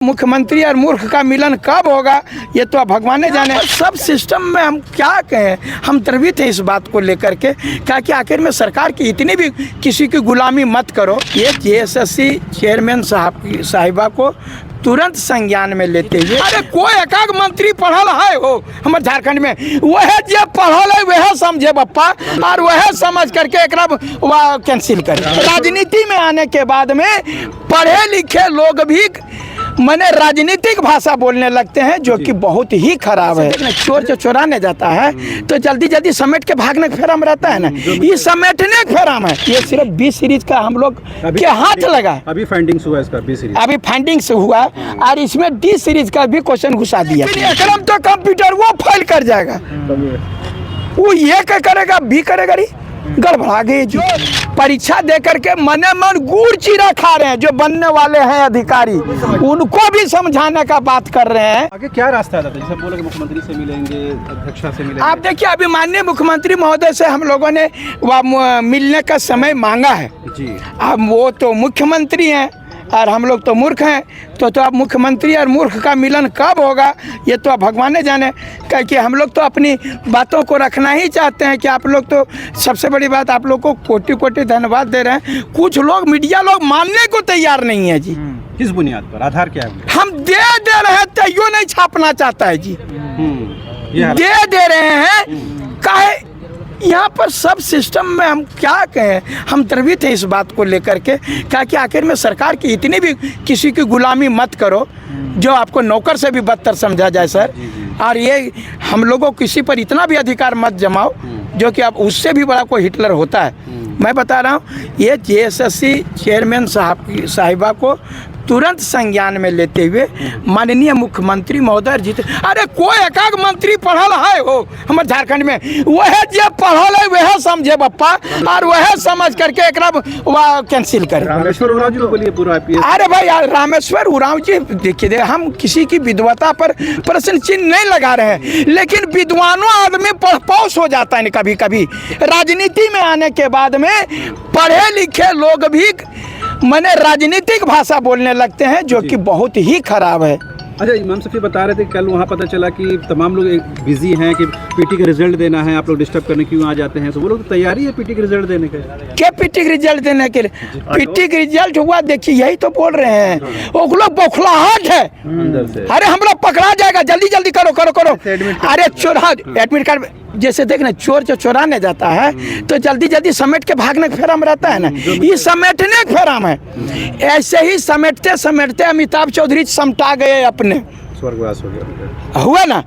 मुख्यमंत्री और मूर्ख का मिलन कब होगा ये तो भगवान ने जाने। सब सिस्टम में हम क्या कहें, हम द्रवित हैं इस बात को लेकर के क्या कि आखिर में सरकार की इतनी भी किसी की गुलामी मत करो। ये जेएसएससी चेयरमैन साहिबा को तुरंत संज्ञान में लेते हुए, अरे कोई एकाक मंत्री पढ़ल है हो हमारे झारखंड में, वह जो पढ़ल है वह समझे बप्पा और वह समझ करके एक कैंसिल करे। राजनीति में आने के बाद में पढ़े लिखे लोग भी मैंने राजनीतिक भाषा बोलने लगते हैं जो कि बहुत ही खराब है। चोर जो चुराने जाता है तो जल्दी जल्दी समेट के भागने के फेरा में रहता है ना, ये समेटने के फेरा में। ये सिर्फ बी सीरीज का हम लोग के हाथ लगा, अभी फाइंडिंग्स हुआ इसका बी सीरीज, अभी फाइंडिंग्स हुआ और इसमें डी सीरीज का भी क्वेश्चन घुसा दिया। एकदम तो कंप्यूटर वो फाइल कर जाएगा, वो ये क्या करेगा, बी करेगा, गड़बड़ा गई। जो परीक्षा दे करके मने मन गुड़ चीरा खा रहे हैं, जो बनने वाले हैं अधिकारी, उनको भी समझाने का बात कर रहे हैं। आगे क्या रास्ता है? जैसे बोले कि मुख्यमंत्री से मिलेंगे, अध्यक्षा से मिलेंगे। आप देखिए अभी माननीय मुख्यमंत्री महोदय से हम लोगों ने मिलने का समय मांगा है जी। अब वो तो मुख्यमंत्री हैं और हम लोग तो मूर्ख हैं, तो अब मुख्यमंत्री और मूर्ख का मिलन कब होगा ये तो भगवान ने जाने। क्योंकि हम लोग तो अपनी बातों को रखना ही चाहते हैं कि आप लोग तो, सबसे बड़ी बात आप लोग को कोटि कोटि धन्यवाद दे रहे हैं। कुछ लोग मीडिया लोग मानने को तैयार नहीं है जी। किस बुनियाद पर, आधार क्या है? हम दे रहे हैं तैयो नहीं छापना चाहता है जी, दे रहे हैं काहे। यहाँ पर सब सिस्टम में हम क्या कहें, हम द्रवित हैं इस बात को लेकर के क्या कि आखिर में सरकार की इतनी भी किसी की गुलामी मत करो जो आपको नौकर से भी बदतर समझा जाए सर। और ये हम लोगों किसी पर इतना भी अधिकार मत जमाओ जो कि अब उससे भी बड़ा कोई हिटलर होता है। मैं बता रहा हूँ ये जेएसएससी चेयरमैन साहिबा को तुरंत संज्ञान में लेते हुए माननीय मुख्यमंत्री महोदय जीते। अरे कोई एकाक मंत्री पढ़ल है हो हमारे झारखंड में, वह जो पढ़ल है वह समझे बप्पा और वह समझ करके एक कैंसिल करे। रामेश्वर उरांव जी को बोलिए पूरा। अरे भाई रामेश्वर उरांव जी देखिए, हम किसी की विद्वता पर प्रश्न चिन्ह नहीं लगा रहे हैं, लेकिन विद्वानों आदमी पढ़पौस हो जाता है कभी कभी। राजनीति में आने के बाद में पढ़े लिखे लोग भी मैंने राजनीतिक भाषा बोलने लगते हैं जो कि बहुत ही खराब है। अच्छा, इमाम सफी बता रहे थे कल वहाँ पता चला कि तमाम लोग बिजी हैं कि पीटी का रिजल्ट देना है, आप लोग डिस्टर्ब करने क्यों आ जाते हैं? तो वो लोग तैयारी है पीटी का रिजल्ट देने के। क्या पीटी का रिजल्ट देने के लिए? पीटी का रिजल्ट हुआ देखिए, यही तो बोल रहे हैं वो लोग बौखलाहट है अंदर से। अरे हम लोग पकड़ा जाएगा, जल्दी जल्दी करो करो करो। अरे चोरा एडमिट कार्ड जैसे देखना, चोर जो चुराने जाता है तो जल्दी जल्दी समेट के भागने के फेरा में रहता है ना, ये समेटने के फेरा में। ऐसे ही समेटते समेटते अमिताभ चौधरी समटा गए, अपने स्वर्गवास हो गया हुआ ना।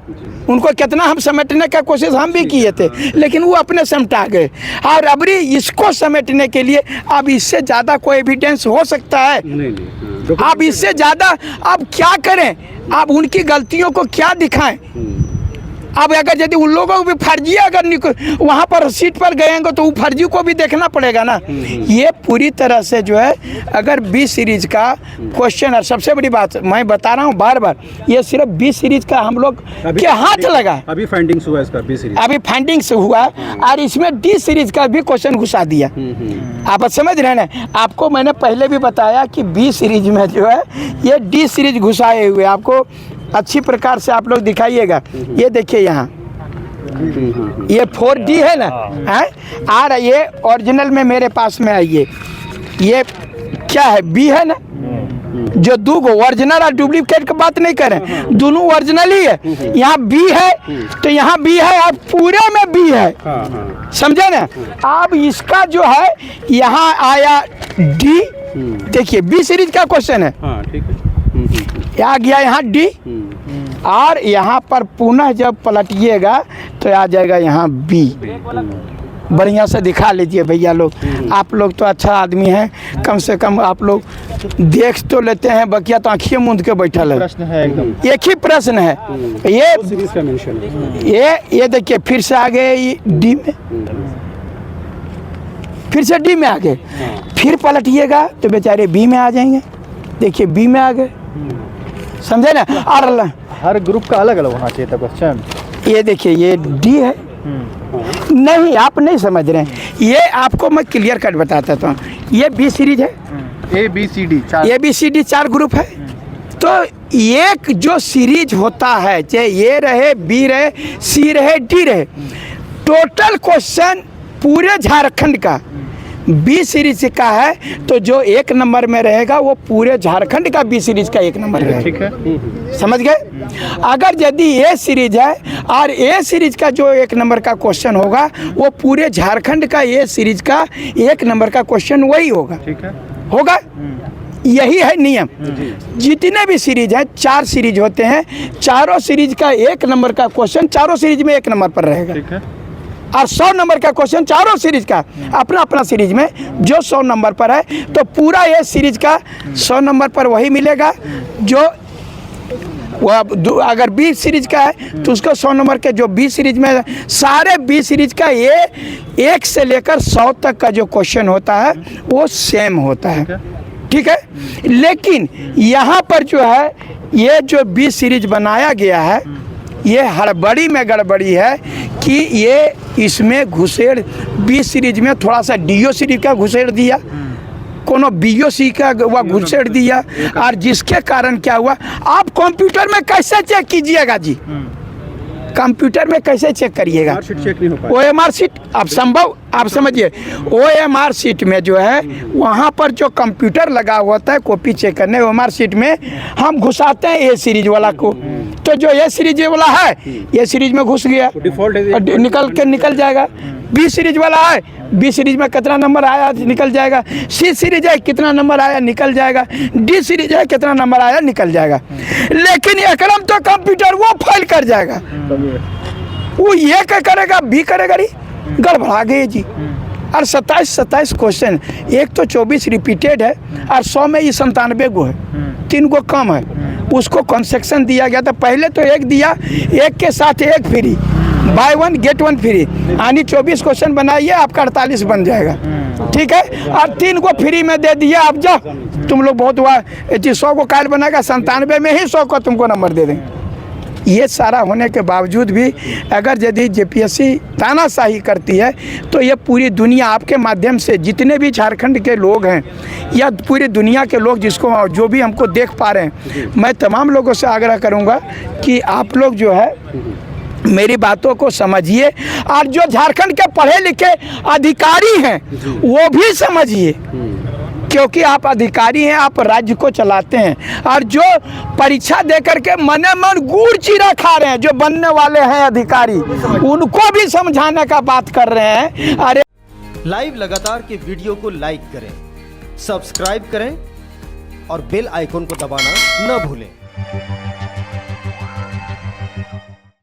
उनको कितना हम समेटने का कोशिश हम भी किए थे, लेकिन वो अपने समटा गए। और अबरी इसको समेटने के लिए अब इससे ज्यादा कोई एविडेंस हो सकता है? नहीं। अब इससे ज्यादा अब क्या करें, अब उनकी गलतियों को क्या दिखाएं? अब अगर यदि उन लोगों को भी फर्जी अगर वहाँ पर सीट पर गएंगे तो वो फर्जी को भी देखना पड़ेगा ना। ये पूरी तरह से जो है अगर बी सीरीज का क्वेश्चन, और सबसे बड़ी बात मैं बता रहा हूँ बार बार, ये सिर्फ बी सीरीज का हम लोग के हाथ लगा, अभी फाइंडिंग्स हुआ इसका बी सीरीज, अभी फाइंडिंग्स हुआ और इसमें डी सीरीज का भी क्वेश्चन घुसा दिया। आप समझ रहे हैं ना, आपको मैंने पहले भी बताया कि बी सीरीज में जो है ये डी सीरीज घुसाए हुए, आपको अच्छी प्रकार से आप लोग दिखाइएगा। ये देखिए यहाँ ये 4D है ना, है आ रहा, ये ओरिजिनल में मेरे पास में आइए, ये क्या है, बी है ना। जो दो गो ओरिजिनल और डुप्लीकेट की बात नहीं करें, दोनों ओरिजिनल ही है। यहाँ बी है तो यहाँ बी है, अब पूरे में बी है, समझे ना। अब इसका जो है यहाँ आया डी, देखिए बी सीरीज का क्वेश्चन है, आ गया यहाँ डी, और यहाँ पर पुनः जब पलटिएगा तो आ जाएगा यहाँ बी। बढ़िया से दिखा लीजिए भैया लोग, आप लोग तो अच्छा आदमी हैं, कम से कम आप लोग देख तो लेते हैं, बकिया तो आँखियों मूंद के बैठल है। प्रश्न है एकदम एक ही प्रश्न है। ये देखिए फिर से आ गए डी में, फिर से डी में आ गए, फिर पलटिएगा तो बेचारे बी में आ जाएंगे। देखिए बी में आ गए, समझे ना। और हर ग्रुप का अलग अलग होना चाहिए था क्वेश्चन। ये देखिए ये डी है, नहीं आप नहीं समझ रहे हैं, ये आपको मैं क्लियर कट बताता था। ये बी सीरीज है, ABCD 4 ABCD 4 ग्रुप है, तो एक जो सीरीज होता है, चाहे ए रहे, बी रहे, सी रहे, डी रहे, टोटल क्वेश्चन पूरे झारखंड का बी सीरीज का है, तो जो एक नंबर में रहेगा वो पूरे झारखंड का बी सीरीज का एक नंबर रहेगा। ठीक है। समझ गए। अगर यदि ए सीरीज है और ए सीरीज का जो एक नंबर का क्वेश्चन होगा वो पूरे झारखंड का ए सीरीज का एक नंबर का क्वेश्चन वही होगा। ठीक है। होगा। यही है नियम। जितने भी सीरीज हैं, 4 सीरीज होते हैं, चारों सीरीज का एक नंबर का क्वेश्चन चारों सीरीज में एक नंबर पर रहेगा। ठीक है। और 100 नंबर का क्वेश्चन चारों सीरीज का अपना अपना सीरीज में जो 100 नंबर पर है, तो पूरा ये सीरीज का 100 नंबर पर वही मिलेगा। जो वो अगर बी सीरीज का है तो उसको 100 नंबर के, जो बी सीरीज में सारे बी सीरीज का ये 1 से लेकर 100 तक का जो क्वेश्चन होता है वो सेम होता है। ठीक है। लेकिन यहाँ पर जो है ये जो बी सीरीज बनाया गया है, ये हड़बड़ी में गड़बड़ी है कि ये इसमें घुसेड़ बी सीरीज में थोड़ा सा डीओ सीरीज का घुसेड़ दिया, कोनो बीओसी का वह घुसेड़ दिया, और जिसके कारण क्या हुआ, आप कंप्यूटर में कैसे चेक कीजिएगा जी? कंप्यूटर में कैसे चेक करिएगा? चेक नहीं हो पाया। OMR सीट अब संभव, आप समझिए OMR सीट में जो है वहाँ पर जो कंप्यूटर लगा होता है कॉपी चेक करने, OMR सीट में हम घुसाते हैं ए सीरीज वाला को, तो जो ए सीरीज वाला है ये सीरीज में घुस गया, डिफॉल्ट निकल जाएगा। बी सीरीज वाला है, बी सीरीज में कितना नंबर आया निकल जाएगा। सी सीरीज है कितना नंबर आया निकल जाएगा। डी सीरीज है कितना नंबर आया निकल जाएगा। लेकिन एकदम तो कंप्यूटर वो फाइल कर जाएगा, वो ये क्या करेगा, बी करेगा, गड़बड़ा गई जी। और 27 क्वेश्चन, एक तो 24 रिपीटेड है और 100 में ये 97 गो है, 3 गो कम है, उसको कंसेक्शन दिया गया था। पहले तो एक दिया, एक के साथ एक फ्री, बाय 1 गेट 1 फ्री, यानी 24 क्वेश्चन बनाइए आपका 48 बन जाएगा। ठीक है। और 3 को फ्री में दे दिया, आप जाओ तुम लोग बहुत हुआ 100 को काल बनाएगा, 97 में ही 100 को तुमको नंबर दे देंगे। ये सारा होने के बावजूद भी अगर यदि जेपीएससी तानाशाही करती है तो ये पूरी दुनिया आपके माध्यम से, जितने भी झारखंड के लोग हैं या पूरी दुनिया के लोग जिसको जो भी हमको देख पा रहे हैं, मैं तमाम लोगों से आग्रह करूँगा कि आप लोग जो है मेरी बातों को समझिए, और जो झारखंड के पढ़े लिखे अधिकारी हैं वो भी समझिए, क्योंकि आप अधिकारी हैं, आप राज्य को चलाते हैं। और जो परीक्षा देकर के मने मन गुड़ चीरा खा रहे हैं, जो बनने वाले हैं अधिकारी, उनको भी समझाने का बात कर रहे हैं। अरे लाइव लगातार के वीडियो को लाइक करें, सब्सक्राइब करें और बेल आइकन को दबाना न भूलें।